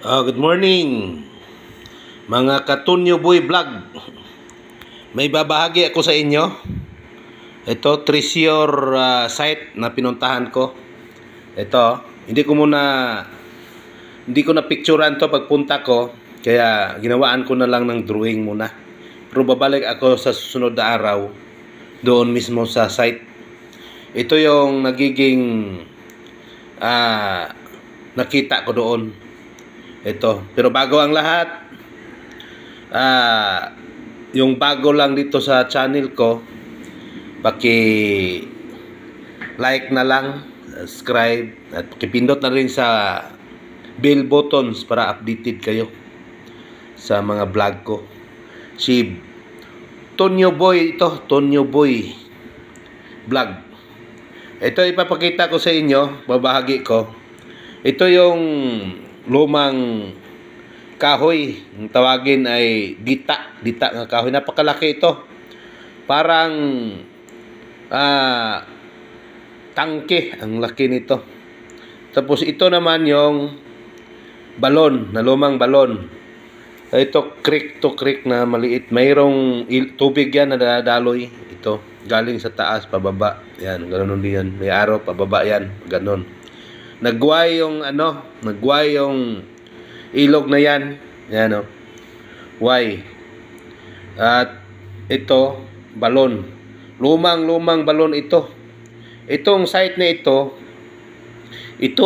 Good morning, mga Katunyo Boy Vlog. May babahagi ako sa inyo. Ito, treasure site na pinuntahan ko. Ito, hindi ko na picturean to pagpunta ko. Kaya ginawaan ko na lang ng drawing muna. Pero babalik ako sa susunod na araw doon mismo sa site. Ito yung nagiging nakita ko doon. Ito. Pero bago ang lahat, yung bago lang dito sa channel ko, paki-like na lang, subscribe, at pakipindot na rin sa bell buttons para updated kayo sa mga vlog ko. Si Tonyo Boy ito, Tonyo Boy Vlog. Ito ipapakita ko sa inyo, babahagi ko. Ito yung lumang kahoy, ang tawagin ay dita nga kahoy. Napakalaki ito, parang tangke ang laki nito. Tapos ito naman yung balon, na lumang balon. Ito creek to creek na maliit, mayroong tubig yan na dadaloy. Ito galing sa taas pababa, yan, ganoon din yan, may araw pababa yan, ganon. Nagway yung ilog na yan. Yan o. Why? At ito, balon. Lumang balon ito. Itong site na ito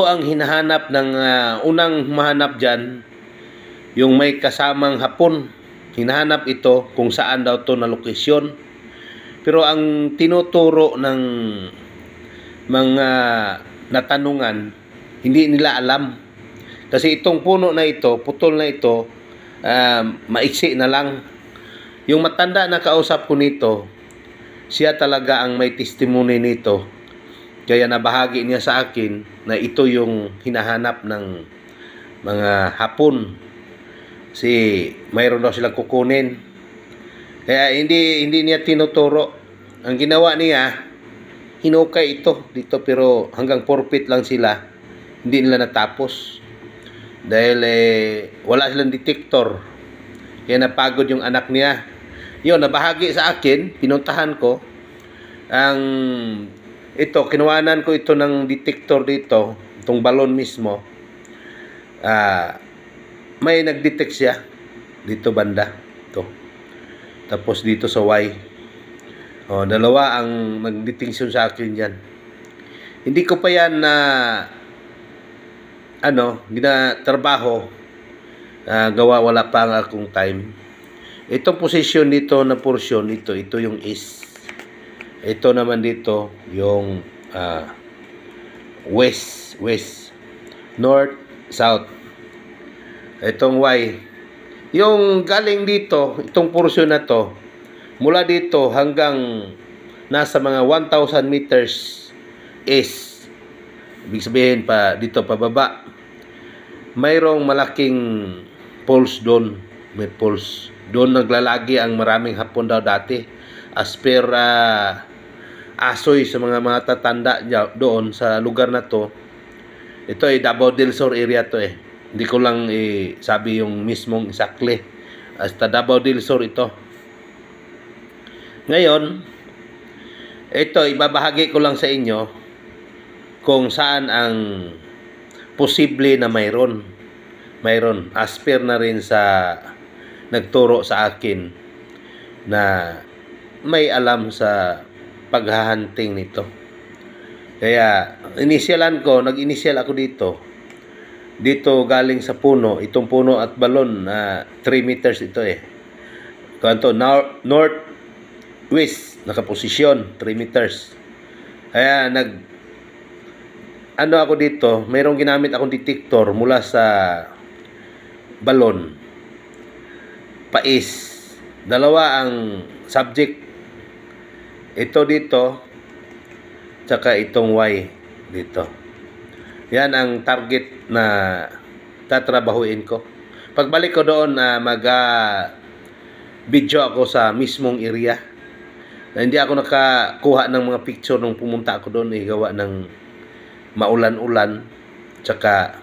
ang hinahanap ng unang mahanap dyan, yung may kasamang hapon. Hinahanap ito kung saan daw to na lokasyon. Pero ang tinuturo ng mga natanungan, hindi nila alam. Kasi itong puno na ito, putol na ito, maiksi na lang. Yung matanda na kausap ko nito, siya talaga ang may testimony nito. Kaya nabahagi niya sa akin na ito yung hinahanap ng mga Hapon. Si mayroon daw silang kukunin. Kaya hindi niya tinuturo. Ang ginawa niya, hinukay ito dito, pero hanggang 4 feet lang sila. Hindi nila natapos. Dahil wala silang detector. Kaya napagod yung anak niya. Yun, nabahagi sa akin, pinuntahan ko. Kinuhanan ko ito ng detector dito, itong balon mismo. May nag-detect siya dito banda. Ito. Tapos dito sa Y. Dalawa ang nag-detection sa akin dyan. Hindi ko pa yan na ginatrabaho. Gawa, wala pa ang akong time. Itong position dito na portion ito yung east. Ito naman dito yung west, north, south. Itong Y. Yung galing dito, itong portion na to, mula dito hanggang nasa mga 1,000 meters east. Ibig sabihin pa dito pababa, mayroong malaking pulse doon. May pulse doon, naglalagi ang maraming Hapon daw dati, as per asoy sa mga tatanda doon sa lugar na to. Ito ay Davao del Sur area to hindi ko lang sabi yung mismong exactly. Hasta Davao del Sur ito. Ngayon, ito ibabahagi ko lang sa inyo kung saan ang posible na mayroon as per na rin sa nagturo sa akin na may alam sa paghahunting nito. Kaya nag-initial ako dito galing sa puno, itong puno at balon na 3 meters ito Kanto north west nakaposisyon 3 meters. Kaya ako dito, mayroong ginamit akong detector mula sa balon pais. Dalawa ang subject. Ito dito, tsaka itong Y dito. Yan ang target na tatrabahuin ko. Pagbalik ko doon, video ako sa mismong area. Hindi ako nakakuha ng mga picture nung pumunta ako doon. Gawa ng maulan-ulan. Tsaka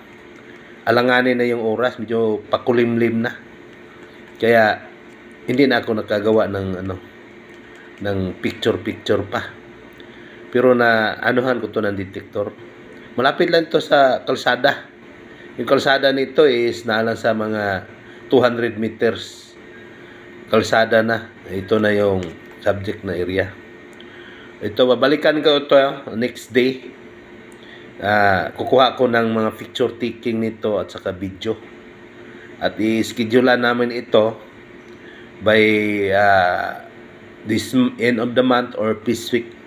alanganin na yung oras, medyo pakulimlim na. Kaya hindi na ako nakagawa ng picture pa. Pero na anuhan ko to ng detector. Malapit lang to sa kalsada. Yung kalsada nito is naalang sa mga 200 meters kalsada na. Ito na yung subject na area. Ito, babalikan ko ito next day. Kukuha ko ng mga picture taking nito at saka video. At i-schedule namin ito by this end of the month or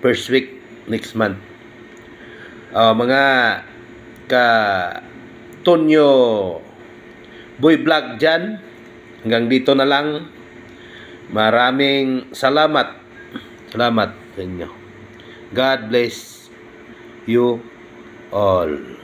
first week next month. Mga ka Tonyo Boy Vlog dyan, hanggang dito na lang. Maraming salamat sa inyo. God bless you all.